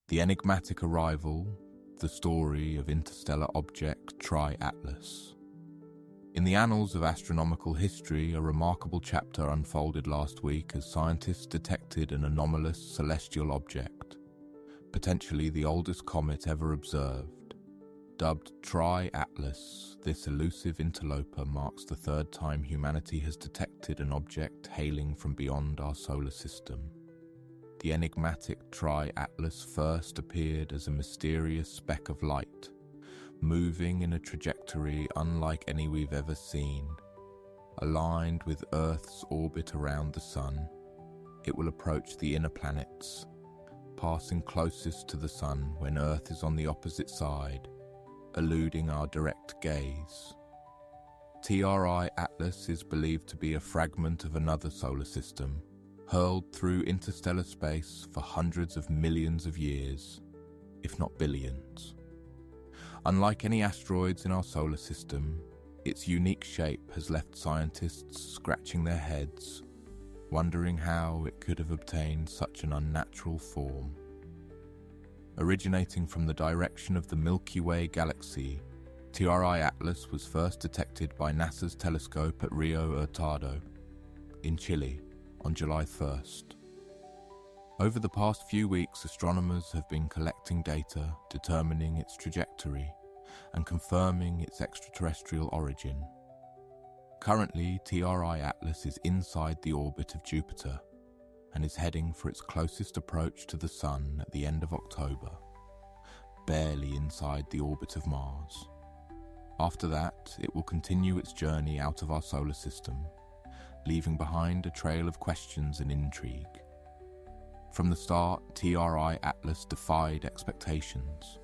The enigmatic arrival, the story of interstellar object Tri-Atlas. In the annals of astronomical history, a remarkable chapter unfolded last week as scientists detected an anomalous celestial object, potentially the oldest comet ever observed. Dubbed Tri-Atlas, this elusive interloper marks the third time humanity has detected an object hailing from beyond our solar system. The enigmatic Tri-Atlas first appeared as a mysterious speck of light, moving in a trajectory unlike any we've ever seen. Aligned with Earth's orbit around the Sun, it will approach the inner planets, passing closest to the Sun when Earth is on the opposite side, eluding our direct gaze. Tri-Atlas is believed to be a fragment of another solar system, hurled through interstellar space for hundreds of millions of years, if not billions. Unlike any asteroids in our solar system, its unique shape has left scientists scratching their heads, wondering how it could have obtained such an unnatural form. Originating from the direction of the Milky Way galaxy, Tri-Atlas was first detected by NASA's telescope at Rio Hurtado, in Chile, on July 1st. Over the past few weeks, astronomers have been collecting data, determining its trajectory, and confirming its extraterrestrial origin. Currently, Tri-Atlas is inside the orbit of Jupiter and is heading for its closest approach to the Sun at the end of October, barely inside the orbit of Mars. After that, it will continue its journey out of our solar system, leaving behind a trail of questions and intrigue. From the start, Tri-Atlas defied expectations.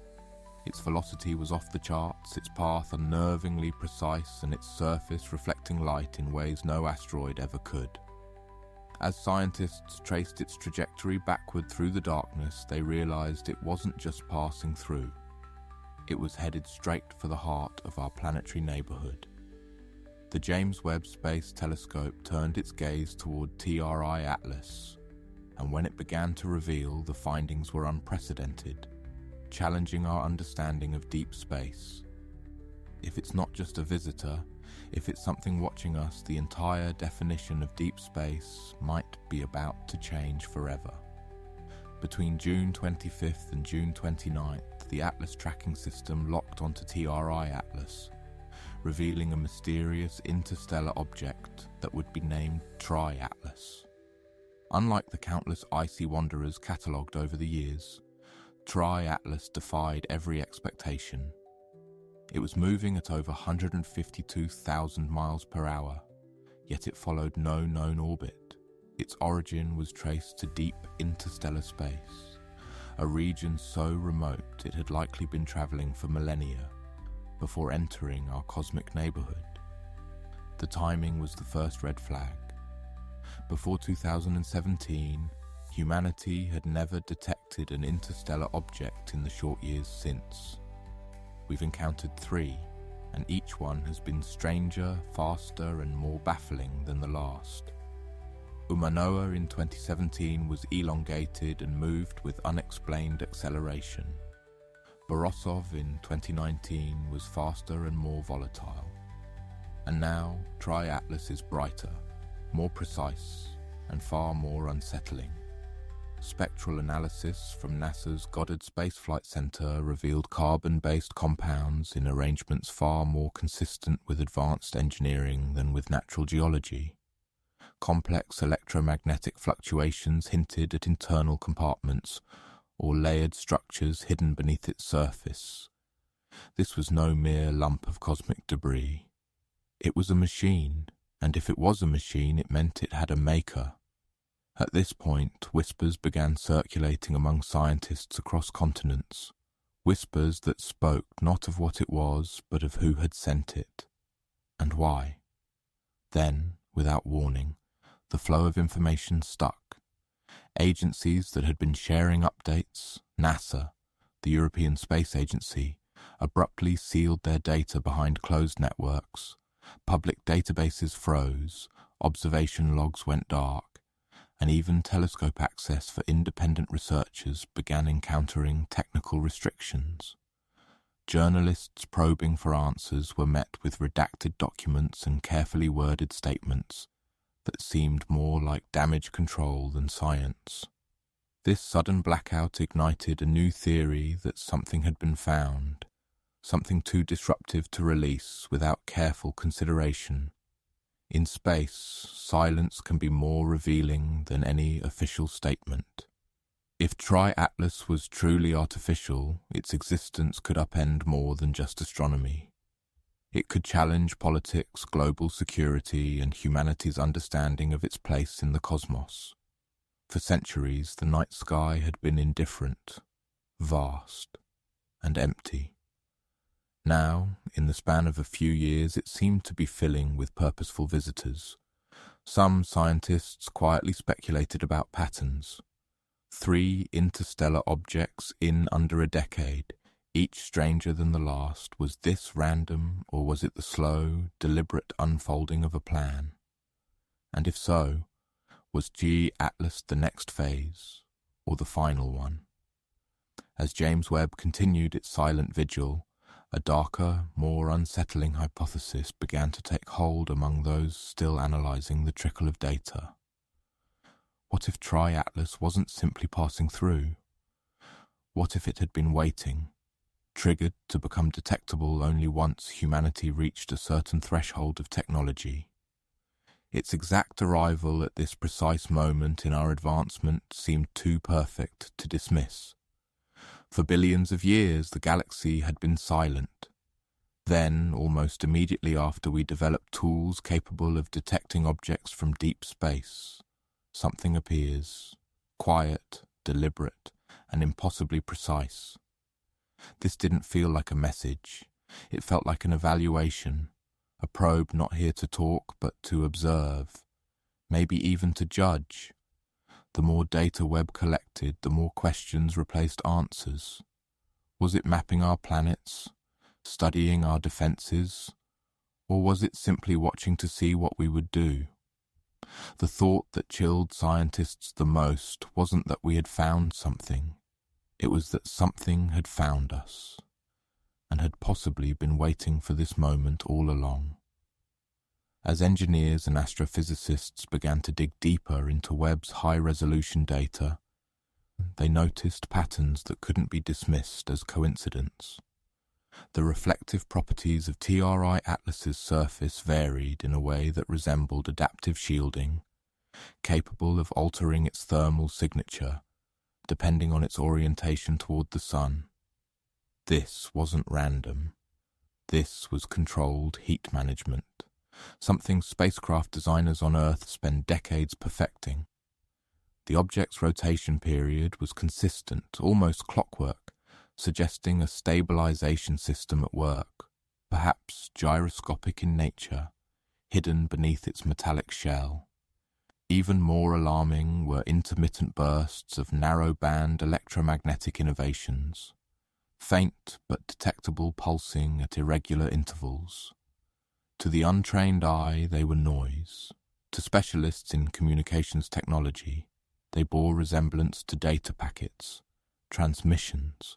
Its velocity was off the charts, its path unnervingly precise, and its surface reflecting light in ways no asteroid ever could. As scientists traced its trajectory backward through the darkness, they realized it wasn't just passing through. It was headed straight for the heart of our planetary neighborhood. The James Webb Space Telescope turned its gaze toward Tri-Atlas, and when it began to reveal, the findings were unprecedented, challenging our understanding of deep space. If it's not just a visitor, if it's something watching us, the entire definition of deep space might be about to change forever. Between June 25th and June 29th, the Atlas tracking system locked onto Tri-Atlas, revealing a mysterious interstellar object that would be named Tri-Atlas. Unlike the countless icy wanderers catalogued over the years, Tri-Atlas defied every expectation. It was moving at over 152,000 miles per hour, yet it followed no known orbit. Its origin was traced to deep interstellar space, a region so remote it had likely been traveling for millennia before entering our cosmic neighborhood. The timing was the first red flag. Before 2017, humanity had never detected an interstellar object in the short years since. We've encountered 3, and each one has been stranger, faster, and more baffling than the last. Oumuamua in 2017 was elongated and moved with unexplained acceleration. Borisov in 2019 was faster and more volatile. And now, Tri-Atlas is brighter, more precise, and far more unsettling. Spectral analysis from NASA's Goddard Space Flight Center revealed carbon-based compounds in arrangements far more consistent with advanced engineering than with natural geology. Complex electromagnetic fluctuations hinted at internal compartments or layered structures hidden beneath its surface. This was no mere lump of cosmic debris. It was a machine, and if it was a machine, it meant it had a maker. At this point, whispers began circulating among scientists across continents, whispers that spoke not of what it was, but of who had sent it, and why. Then, without warning, the flow of information stuck. Agencies that had been sharing updates, NASA, the European Space Agency, abruptly sealed their data behind closed networks. Public databases froze, observation logs went dark, and even telescope access for independent researchers began encountering technical restrictions. Journalists probing for answers were met with redacted documents and carefully worded statements that seemed more like damage control than science. This sudden blackout ignited a new theory that something had been found, something too disruptive to release without careful consideration. In space, silence can be more revealing than any official statement. If Tri-Atlas was truly artificial, its existence could upend more than just astronomy. It could challenge politics, global security, and humanity's understanding of its place in the cosmos. For centuries, the night sky had been indifferent, vast, and empty. Now, in the span of a few years, it seemed to be filling with purposeful visitors. Some scientists quietly speculated about patterns. 3 interstellar objects in under a decade, each stranger than the last. Was this random, or was it the slow, deliberate unfolding of a plan? And if so, was G-Atlas the next phase, or the final one? As James Webb continued its silent vigil, a darker, more unsettling hypothesis began to take hold among those still analyzing the trickle of data. What if Tri-Atlas wasn't simply passing through? What if it had been waiting, triggered to become detectable only once humanity reached a certain threshold of technology? Its exact arrival at this precise moment in our advancement seemed too perfect to dismiss. For billions of years, the galaxy had been silent. Then, almost immediately after we developed tools capable of detecting objects from deep space, something appears, quiet, deliberate, and impossibly precise. This didn't feel like a message. It felt like an evaluation, a probe not here to talk but to observe, maybe even to judge. The more data Webb collected, the more questions replaced answers. Was it mapping our planets, studying our defenses, or was it simply watching to see what we would do? The thought that chilled scientists the most wasn't that we had found something. It was that something had found us, and had possibly been waiting for this moment all along. As engineers and astrophysicists began to dig deeper into Webb's high-resolution data, they noticed patterns that couldn't be dismissed as coincidence. The reflective properties of Tri-Atlas's surface varied in a way that resembled adaptive shielding, capable of altering its thermal signature, depending on its orientation toward the sun. This wasn't random. This was controlled heat management, something spacecraft designers on Earth spend decades perfecting. The object's rotation period was consistent, almost clockwork, suggesting a stabilization system at work, perhaps gyroscopic in nature, hidden beneath its metallic shell. Even more alarming were intermittent bursts of narrow-band electromagnetic innovations, faint but detectable pulsing at irregular intervals. To the untrained eye, they were noise. To specialists in communications technology, they bore resemblance to data packets, transmissions.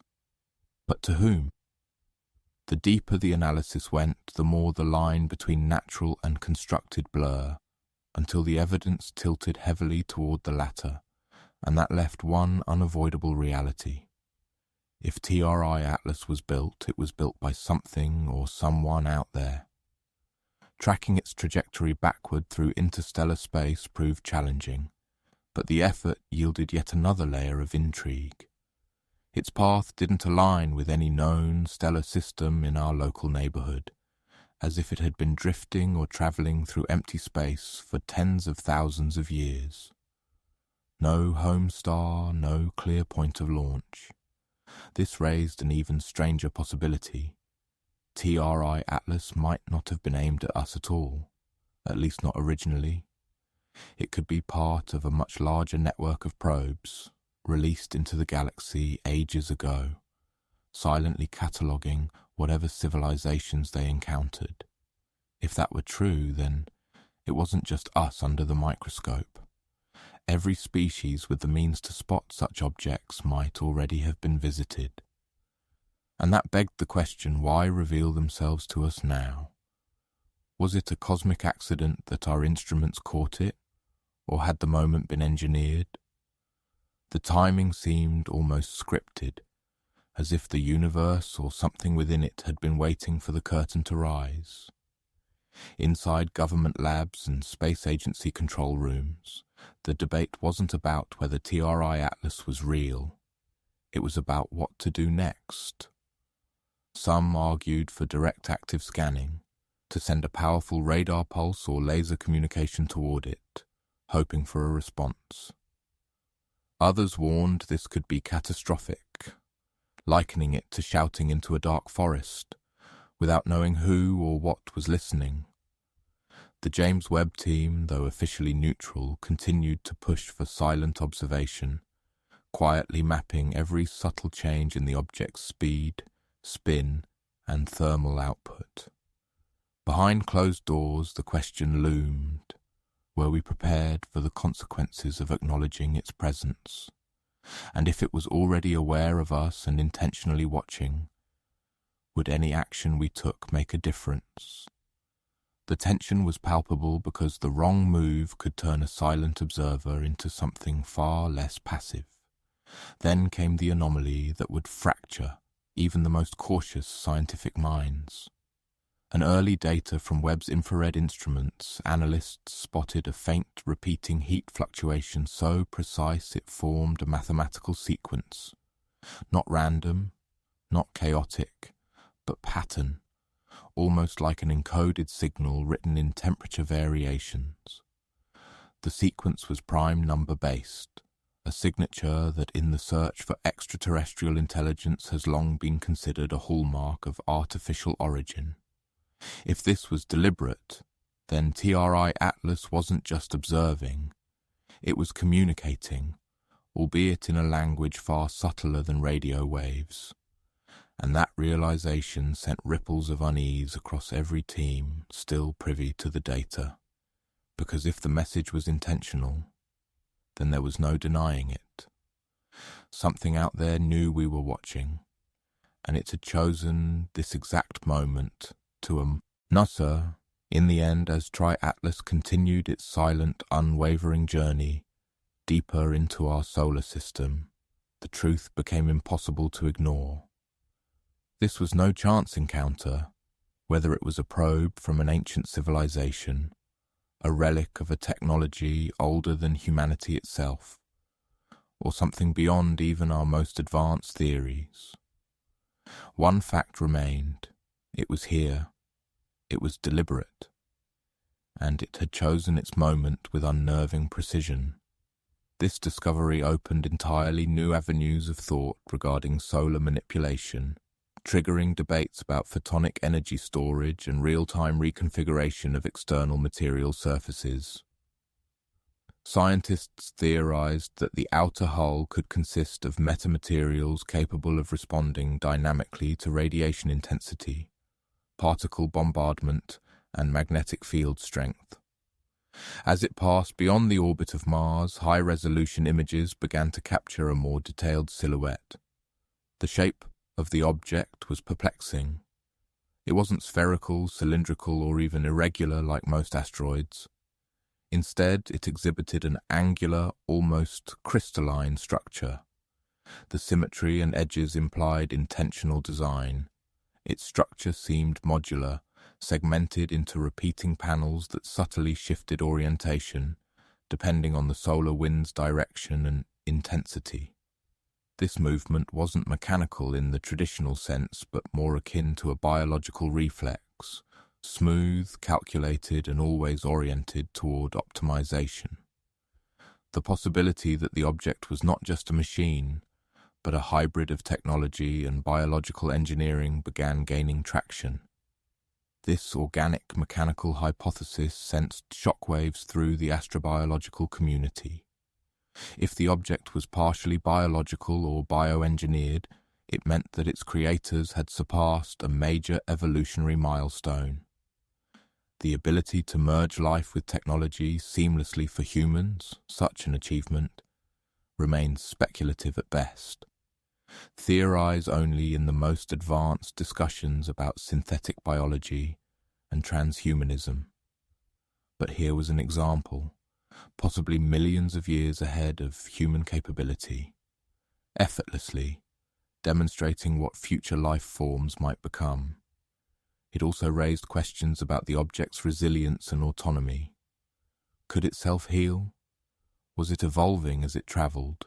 But to whom? The deeper the analysis went, the more the line between natural and constructed blur, until the evidence tilted heavily toward the latter, and that left one unavoidable reality. If Tri-Atlas was built, it was built by something or someone out there. Tracking its trajectory backward through interstellar space proved challenging, but the effort yielded yet another layer of intrigue. Its path didn't align with any known stellar system in our local neighborhood, as if it had been drifting or traveling through empty space for tens of thousands of years. No home star, no clear point of launch. This raised an even stranger possibility. Tri-Atlas might not have been aimed at us at all, at least not originally. It could be part of a much larger network of probes, released into the galaxy ages ago, silently cataloguing whatever civilizations they encountered. If that were true, then it wasn't just us under the microscope. every species with the means to spot such objects might already have been visited. And that begged the question, why reveal themselves to us now? Was it a cosmic accident that our instruments caught it, or had the moment been engineered? The timing seemed almost scripted, as if the universe or something within it had been waiting for the curtain to rise. Inside government labs and space agency control rooms, the debate wasn't about whether TRI Atlas was real. It was about what to do next. Some argued for direct active scanning, to send a powerful radar pulse or laser communication toward it, hoping for a response. Others warned this could be catastrophic, likening it to shouting into a dark forest, without knowing who or what was listening. The James Webb team, though officially neutral, continued to push for silent observation, quietly mapping every subtle change in the object's speed, spin, and thermal output. Behind closed doors, the question loomed: were we prepared for the consequences of acknowledging its presence? And if it was already aware of us and intentionally watching, would any action we took make a difference? The tension was palpable because the wrong move could turn a silent observer into something far less passive. Then came the anomaly that would fracture even the most cautious scientific minds. An early data from Webb's infrared instruments, analysts spotted a faint repeating heat fluctuation so precise it formed a mathematical sequence. Not random, not chaotic, but pattern, almost like an encoded signal written in temperature variations. The sequence was prime number-based, a signature that in the search for extraterrestrial intelligence has long been considered a hallmark of artificial origin. If this was deliberate, then TRI Atlas wasn't just observing, it was communicating, albeit in a language far subtler than radio waves. And that realization sent ripples of unease across every team still privy to the data. Because if the message was intentional, then there was no denying it. Something out there knew we were watching, and it had chosen this exact moment to No, sir. In the end, as Tri-Atlas continued its silent, unwavering journey deeper into our solar system, the truth became impossible to ignore. This was no chance encounter, whether it was a probe from an ancient civilization, a relic of a technology older than humanity itself, or something beyond even our most advanced theories. One fact remained: it was here, it was deliberate, and it had chosen its moment with unnerving precision. This discovery opened entirely new avenues of thought regarding solar manipulation, triggering debates about photonic energy storage and real-time reconfiguration of external material surfaces. Scientists theorized that the outer hull could consist of metamaterials capable of responding dynamically to radiation intensity, particle bombardment, and magnetic field strength. As it passed beyond the orbit of Mars, high-resolution images began to capture a more detailed silhouette. The shape of the object was perplexing. It wasn't spherical, cylindrical, or even irregular like most asteroids. Instead, it exhibited an angular, almost crystalline structure. The symmetry and edges implied intentional design. Its structure seemed modular, segmented into repeating panels that subtly shifted orientation, depending on the solar wind's direction and intensity. This movement wasn't mechanical in the traditional sense, but more akin to a biological reflex, smooth, calculated, and always oriented toward optimization. The possibility that the object was not just a machine, but a hybrid of technology and biological engineering began gaining traction. This organic-mechanical hypothesis sensed shockwaves through the astrobiological community. If the object was partially biological or bioengineered, it meant that its creators had surpassed a major evolutionary milestone. The ability to merge life with technology seamlessly for humans, such an achievement, remains speculative at best. Theorize only in the most advanced discussions about synthetic biology and transhumanism. But here was an example, possibly millions of years ahead of human capability, effortlessly demonstrating what future life forms might become. It also raised questions about the object's resilience and autonomy. Could it self-heal? Was it evolving as it traveled,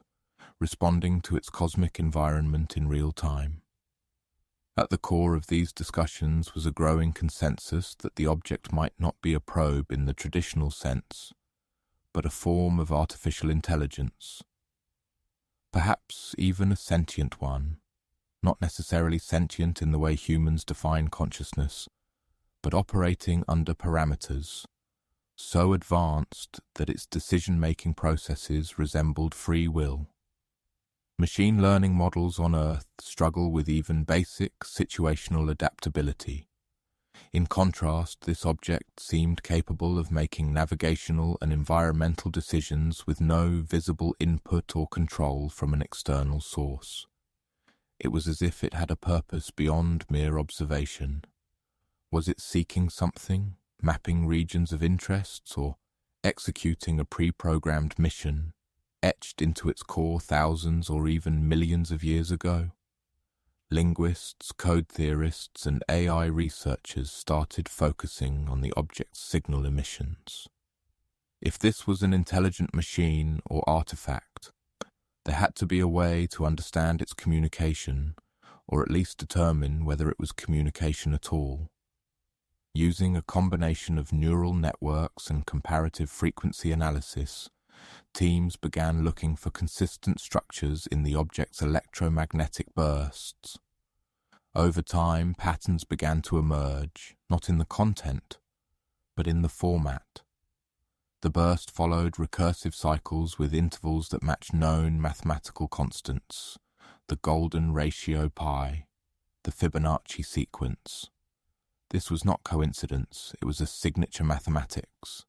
responding to its cosmic environment in real time? At the core of these discussions was a growing consensus that the object might not be a probe in the traditional sense, but a form of artificial intelligence. Perhaps even a sentient one, not necessarily sentient in the way humans define consciousness, but operating under parameters so advanced that its decision-making processes resembled free will. Machine learning models on Earth struggle with even basic situational adaptability. In contrast, this object seemed capable of making navigational and environmental decisions with no visible input or control from an external source. It was as if it had a purpose beyond mere observation. Was it seeking something, mapping regions of interests, or executing a pre-programmed mission, etched into its core thousands or even millions of years ago? Linguists, code theorists, and AI researchers started focusing on the object's signal emissions. If this was an intelligent machine or artifact, there had to be a way to understand its communication, or at least determine whether it was communication at all. Using a combination of neural networks and comparative frequency analysis, teams began looking for consistent structures in the object's electromagnetic bursts. Over time, patterns began to emerge, not in the content, but in the format. The burst followed recursive cycles with intervals that matched known mathematical constants, the golden ratio pi, the Fibonacci sequence. This was not coincidence, it was a signature mathematics.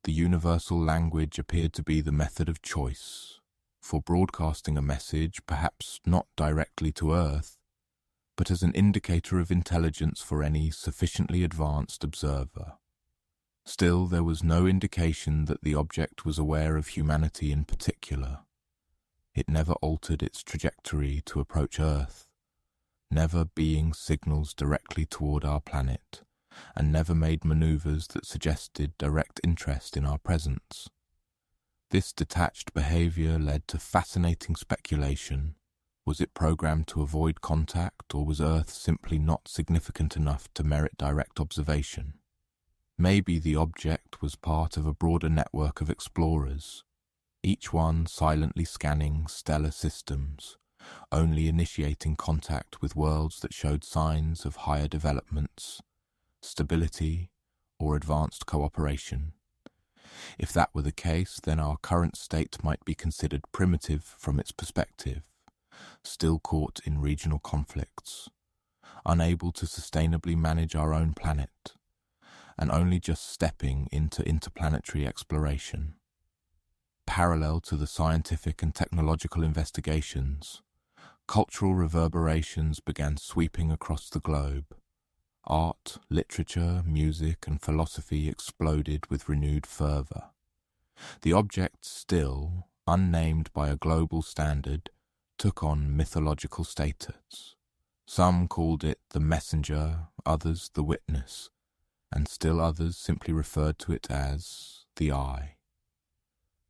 The universal language appeared to be the method of choice, for broadcasting a message, perhaps not directly to Earth, but as an indicator of intelligence for any sufficiently advanced observer. Still, there was no indication that the object was aware of humanity in particular. It never altered its trajectory to approach Earth, never being signals directly toward our planet, and never made maneuvers that suggested direct interest in our presence. This detached behavior led to fascinating speculation. Was it programmed to avoid contact, or was Earth simply not significant enough to merit direct observation? Maybe the object was part of a broader network of explorers, each one silently scanning stellar systems, only initiating contact with worlds that showed signs of higher developments, stability, or advanced cooperation. If that were the case, then our current state might be considered primitive from its perspective, still caught in regional conflicts, unable to sustainably manage our own planet, and only just stepping into interplanetary exploration. Parallel to the scientific and technological investigations, cultural reverberations began sweeping across the globe. Art, literature, music, and philosophy exploded with renewed fervor. The object, still unnamed by a global standard, took on mythological status. Some called it the messenger, others the witness, and still others simply referred to it as the eye.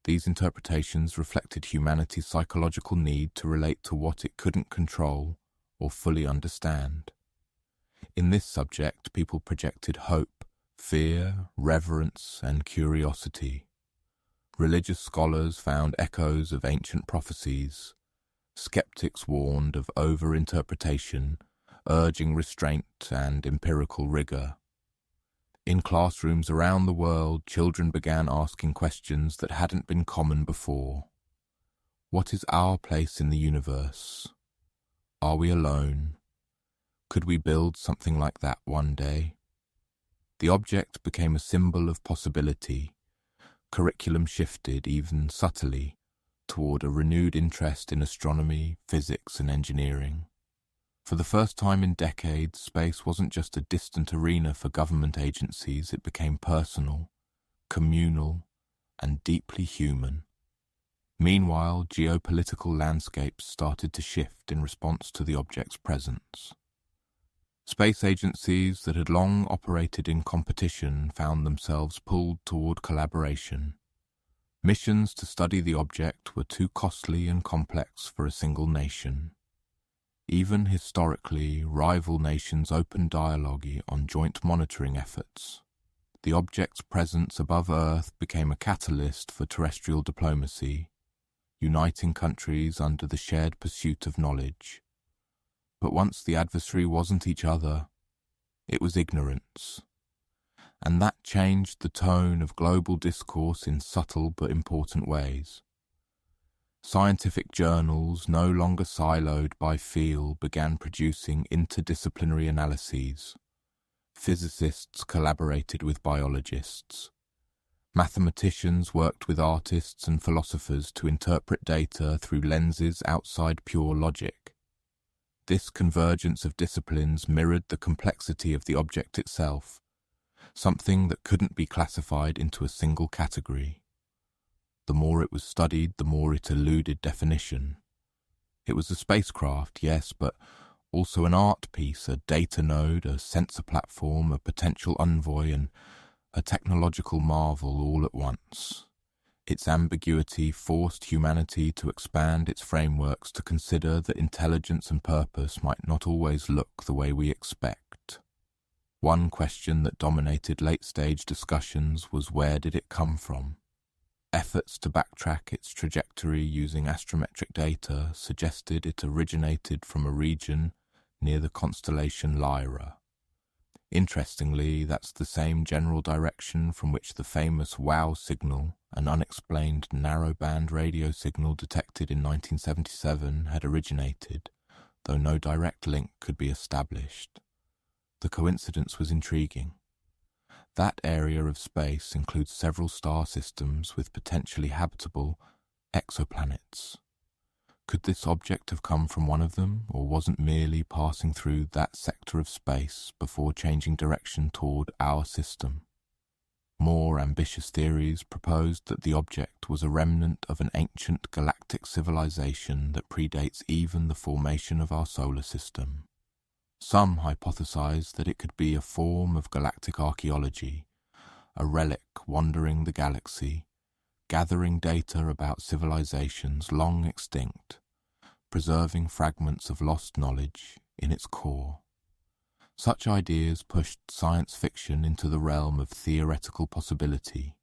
These interpretations reflected humanity's psychological need to relate to what it couldn't control or fully understand. In this subject, people projected hope, fear, reverence, and curiosity. Religious scholars found echoes of ancient prophecies. Skeptics warned of over-interpretation, urging restraint and empirical rigor. In classrooms around the world, children began asking questions that hadn't been common before. What is our place in the universe? Are we alone? Could we build something like that one day? The object became a symbol of possibility. Curriculum shifted, even subtly, toward a renewed interest in astronomy, physics, and engineering. For the first time in decades, space wasn't just a distant arena for government agencies, it became personal, communal, and deeply human. Meanwhile, geopolitical landscapes started to shift in response to the object's presence. Space agencies that had long operated in competition found themselves pulled toward collaboration. Missions to study the object were too costly and complex for a single nation. Even historically, rival nations opened dialogue on joint monitoring efforts. The object's presence above Earth became a catalyst for terrestrial diplomacy, uniting countries under the shared pursuit of knowledge. But once the adversary wasn't each other, it was ignorance. And that changed the tone of global discourse in subtle but important ways. Scientific journals, no longer siloed by field, began producing interdisciplinary analyses. Physicists collaborated with biologists. Mathematicians worked with artists and philosophers to interpret data through lenses outside pure logic. This convergence of disciplines mirrored the complexity of the object itself, something that couldn't be classified into a single category. The more it was studied, the more it eluded definition. It was a spacecraft, yes, but also an art piece, a data node, a sensor platform, a potential envoy, and a technological marvel all at once. Its ambiguity forced humanity to expand its frameworks to consider that intelligence and purpose might not always look the way we expect. One question that dominated late-stage discussions was, where did it come from? Efforts to backtrack its trajectory using astrometric data suggested it originated from a region near the constellation Lyra. Interestingly, that's the same general direction from which the famous WOW signal, an unexplained narrowband radio signal detected in 1977, had originated, though no direct link could be established. The coincidence was intriguing. That area of space includes several star systems with potentially habitable exoplanets. Could this object have come from one of them, or wasn't merely passing through that sector of space before changing direction toward our system? More ambitious theories proposed that the object was a remnant of an ancient galactic civilization that predates even the formation of our solar system. Some hypothesized that it could be a form of galactic archaeology, a relic wandering the galaxy, gathering data about civilizations long extinct, preserving fragments of lost knowledge in its core. Such ideas pushed science fiction into the realm of theoretical possibility.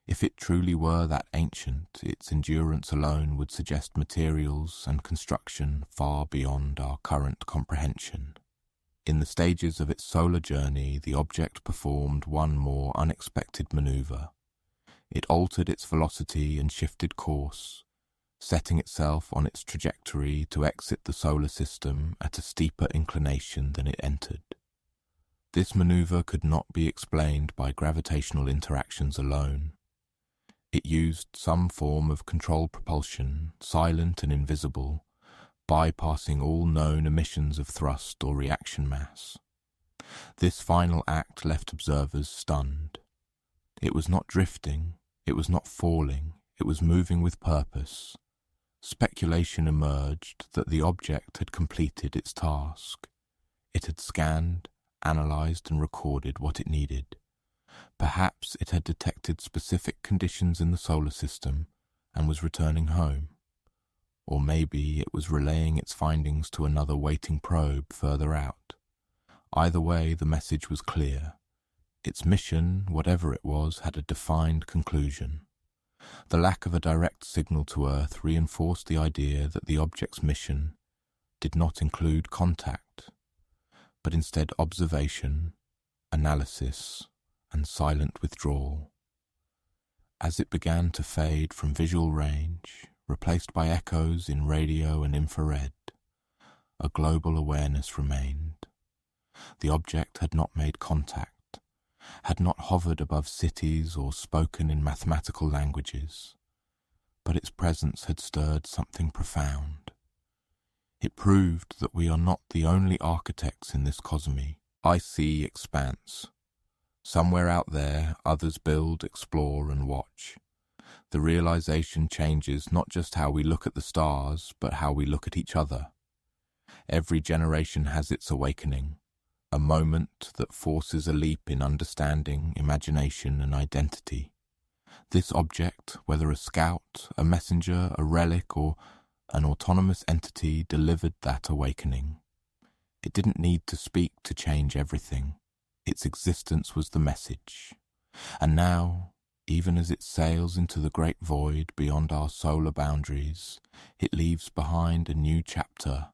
If it truly were that ancient, its endurance alone would suggest materials and construction far beyond our current comprehension. In the stages of its solar journey, the object performed one more unexpected maneuver. It altered its velocity and shifted course, setting itself on its trajectory to exit the solar system at a steeper inclination than it entered. This maneuver could not be explained by gravitational interactions alone. It used some form of controlled propulsion, silent and invisible, bypassing all known emissions of thrust or reaction mass. This final act left observers stunned. It was not drifting, it was not falling, it was moving with purpose. Speculation emerged that the object had completed its task. It had scanned, analyzed, and recorded what it needed. Perhaps it had detected specific conditions in the solar system and was returning home. Or maybe it was relaying its findings to another waiting probe further out. Either way, the message was clear. Its mission, whatever it was, had a defined conclusion. The lack of a direct signal to Earth reinforced the idea that the object's mission did not include contact, but instead observation, analysis, and silent withdrawal. As it began to fade from visual range, replaced by echoes in radio and infrared, a global awareness remained. The object had not made contact, had not hovered above cities or spoken in mathematical languages, but its presence had stirred something profound. It proved that we are not the only architects in this cosmy, icy expanse. Somewhere out there, others build, explore, and watch. The realization changes not just how we look at the stars, but how we look at each other. Every generation has its awakening, a moment that forces a leap in understanding, imagination, and identity. This object, whether a scout, a messenger, a relic, or an autonomous entity, delivered that awakening. It didn't need to speak to change everything. Its existence was the message. And now, even as it sails into the great void beyond our solar boundaries, it leaves behind a new chapter,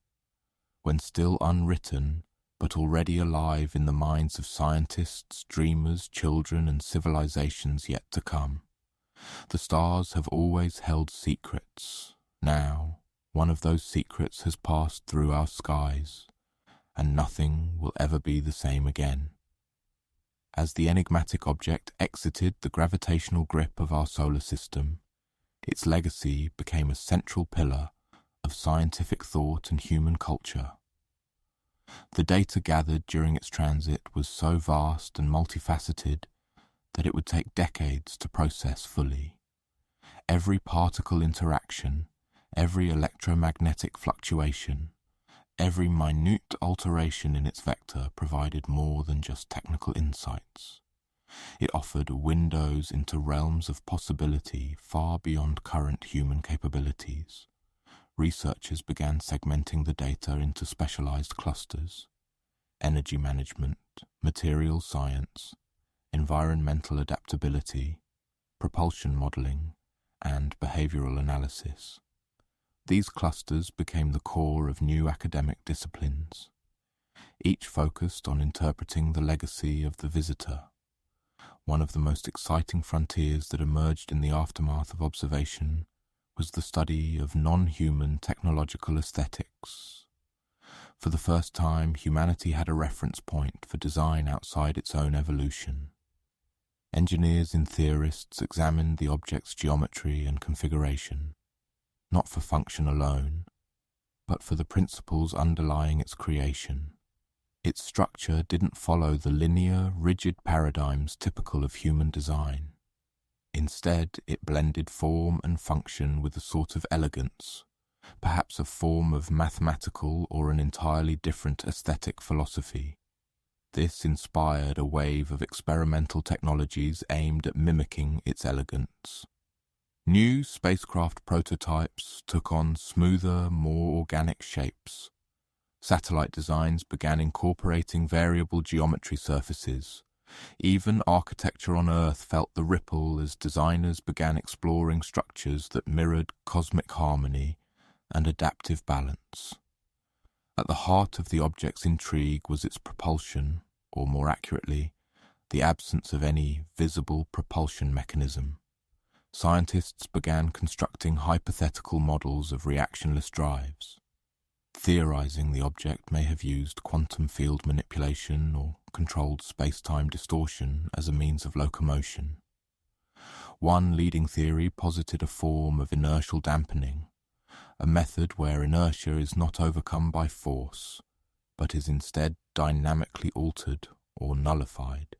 when still unwritten, but already alive in the minds of scientists, dreamers, children, and civilizations yet to come. The stars have always held secrets. Now, one of those secrets has passed through our skies, and nothing will ever be the same again. As the enigmatic object exited the gravitational grip of our solar system, its legacy became a central pillar of scientific thought and human culture. The data gathered during its transit was so vast and multifaceted that it would take decades to process fully. Every particle interaction, every electromagnetic fluctuation, every minute alteration in its vector provided more than just technical insights. It offered windows into realms of possibility far beyond current human capabilities. Researchers began segmenting the data into specialized clusters: energy management, material science, environmental adaptability, propulsion modeling, and behavioral analysis. These clusters became the core of new academic disciplines, each focused on interpreting the legacy of the visitor. One of the most exciting frontiers that emerged in the aftermath of observation was the study of non-human technological aesthetics. For the first time, humanity had a reference point for design outside its own evolution. Engineers and theorists examined the object's geometry and configuration, not for function alone, but for the principles underlying its creation. Its structure didn't follow the linear, rigid paradigms typical of human design. Instead, it blended form and function with a sort of elegance, perhaps a form of mathematical or an entirely different aesthetic philosophy. This inspired a wave of experimental technologies aimed at mimicking its elegance. New spacecraft prototypes took on smoother, more organic shapes. Satellite designs began incorporating variable geometry surfaces. Even architecture on Earth felt the ripple as designers began exploring structures that mirrored cosmic harmony and adaptive balance. At the heart of the object's intrigue was its propulsion, or more accurately, the absence of any visible propulsion mechanism. Scientists began constructing hypothetical models of reactionless drives. Theorizing the object may have used quantum field manipulation or controlled space-time distortion as a means of locomotion. One leading theory posited a form of inertial dampening, a method where inertia is not overcome by force, but is instead dynamically altered or nullified.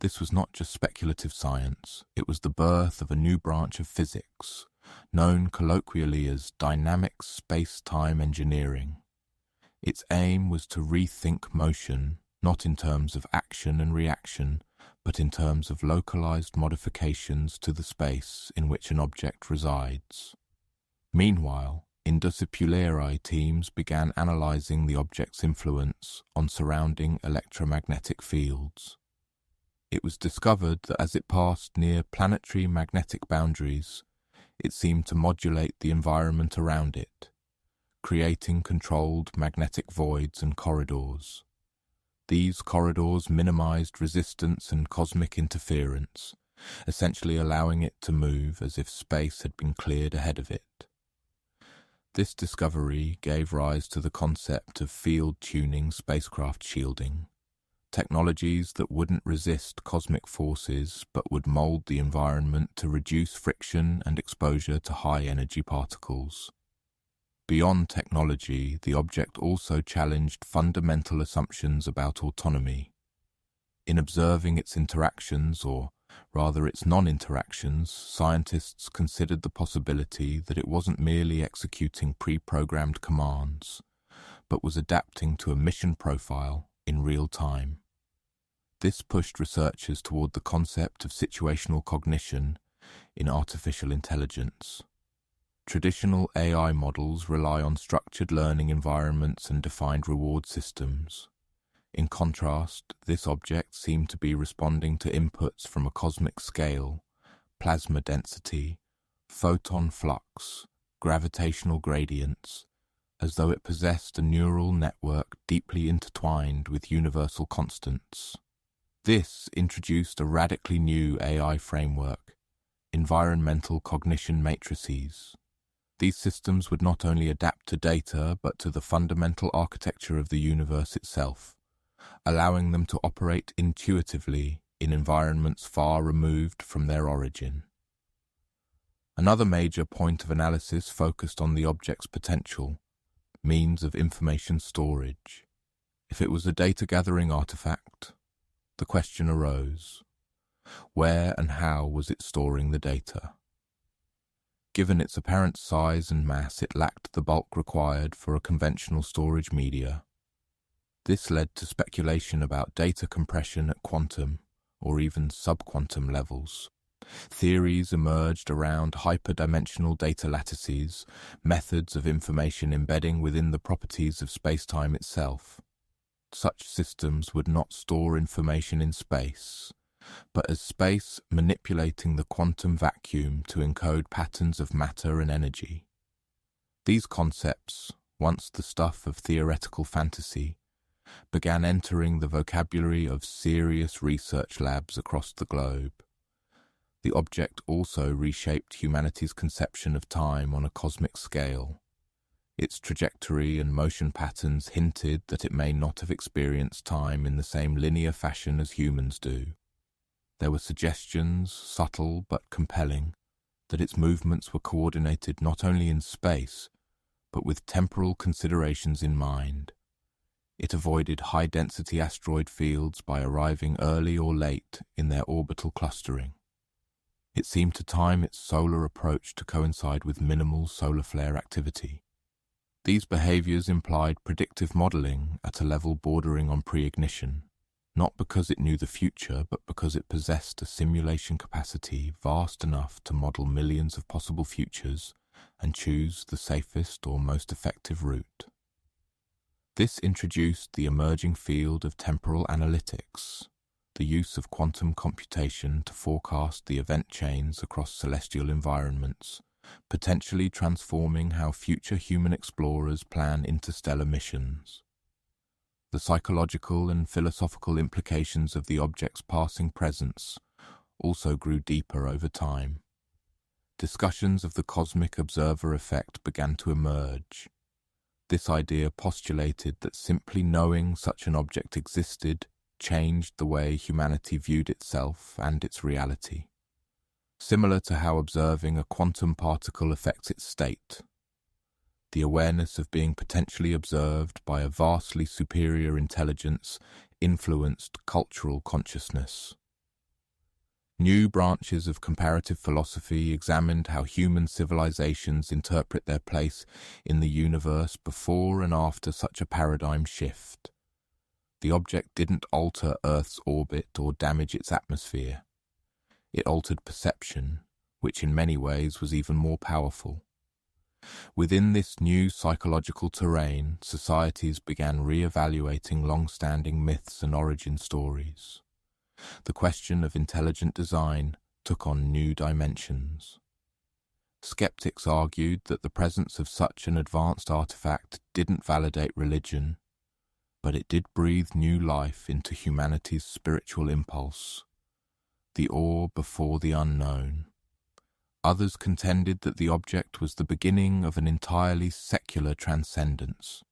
This was not just speculative science, it was the birth of a new branch of physics, known colloquially as dynamic space-time engineering. Its aim was to rethink motion, not in terms of action and reaction, but in terms of localized modifications to the space in which an object resides. Meanwhile, Interdisciplinary teams began analyzing the object's influence on surrounding electromagnetic fields. It was discovered that as it passed near planetary magnetic boundaries, it seemed to modulate the environment around it, creating controlled magnetic voids and corridors. These corridors minimized resistance and cosmic interference, essentially allowing it to move as if space had been cleared ahead of it. This discovery gave rise to the concept of field-tuning spacecraft shielding, technologies that wouldn't resist cosmic forces but would mold the environment to reduce friction and exposure to high-energy particles. Beyond technology, the object also challenged fundamental assumptions about autonomy. In observing its interactions, or rather its non-interactions, scientists considered the possibility that it wasn't merely executing pre-programmed commands, but was adapting to a mission profile in real time. This pushed researchers toward the concept of situational cognition in artificial intelligence. Traditional AI models rely on structured learning environments and defined reward systems. In contrast, this object seemed to be responding to inputs from a cosmic scale, plasma density, photon flux, gravitational gradients, as though it possessed a neural network deeply intertwined with universal constants. This introduced a radically new AI framework, environmental cognition matrices. These systems would not only adapt to data, but to the fundamental architecture of the universe itself, allowing them to operate intuitively in environments far removed from their origin. Another major point of analysis focused on the object's potential, means of information storage. If it was a data-gathering artifact, the question arose, where and how was it storing the data? Given its apparent size and mass, it lacked the bulk required for a conventional storage media. This led to speculation about data compression at quantum or even subquantum levels. Theories emerged around hyperdimensional data lattices, methods of information embedding within the properties of spacetime itself. Such systems would not store information in space, but as space manipulating the quantum vacuum to encode patterns of matter and energy. These concepts, once the stuff of theoretical fantasy, began entering the vocabulary of serious research labs across the globe. The object also reshaped humanity's conception of time on a cosmic scale. Its trajectory and motion patterns hinted that it may not have experienced time in the same linear fashion as humans do. There were suggestions, subtle but compelling, that its movements were coordinated not only in space, but with temporal considerations in mind. It avoided high-density asteroid fields by arriving early or late in their orbital clustering. It seemed to time its solar approach to coincide with minimal solar flare activity. These behaviors implied predictive modeling at a level bordering on pre-ignition, not because it knew the future, but because it possessed a simulation capacity vast enough to model millions of possible futures and choose the safest or most effective route. This introduced the emerging field of temporal analytics, the use of quantum computation to forecast the event chains across celestial environments, potentially transforming how future human explorers plan interstellar missions. The psychological and philosophical implications of the object's passing presence also grew deeper over time. Discussions of the cosmic observer effect began to emerge. This idea postulated that simply knowing such an object existed changed the way humanity viewed itself and its reality. Similar to how observing a quantum particle affects its state, the awareness of being potentially observed by a vastly superior intelligence influenced cultural consciousness. New branches of comparative philosophy examined how human civilizations interpret their place in the universe before and after such a paradigm shift. The object didn't alter Earth's orbit or damage its atmosphere. It altered perception, which in many ways was even more powerful. Within this new psychological terrain, societies began re-evaluating long-standing myths and origin stories. The question of intelligent design took on new dimensions. Skeptics argued that the presence of such an advanced artifact didn't validate religion, but it did breathe new life into humanity's spiritual impulse, the awe before the unknown. Others contended that the object was the beginning of an entirely secular transcendence,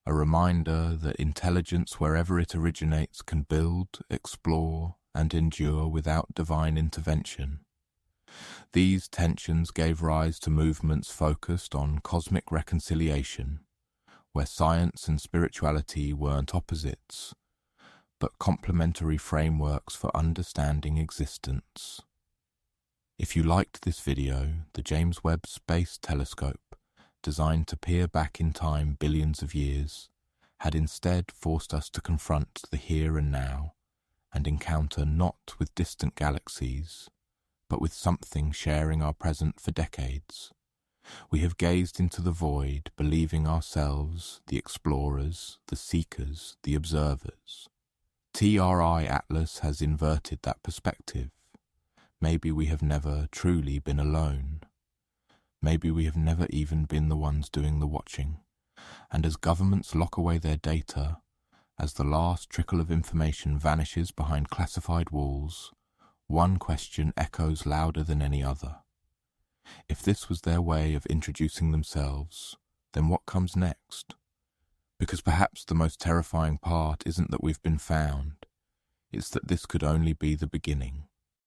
a reminder that intelligence wherever it originates can build, explore, and endure without divine intervention. These tensions gave rise to movements focused on cosmic reconciliation, where science and spirituality weren't opposites, but complementary frameworks for understanding existence. If you liked this video, the James Webb Space Telescope, designed to peer back in time billions of years, had instead forced us to confront the here and now and encounter not with distant galaxies, but with something sharing our present for decades. We have gazed into the void, believing ourselves the explorers, the seekers, the observers. TRI Atlas has inverted that perspective. Maybe we have never truly been alone. Maybe we have never even been the ones doing the watching. And as governments lock away their data, as the last trickle of information vanishes behind classified walls, one question echoes louder than any other. If this was their way of introducing themselves, then what comes next? Because perhaps the most terrifying part isn't that we've been found, it's that this could only be the beginning.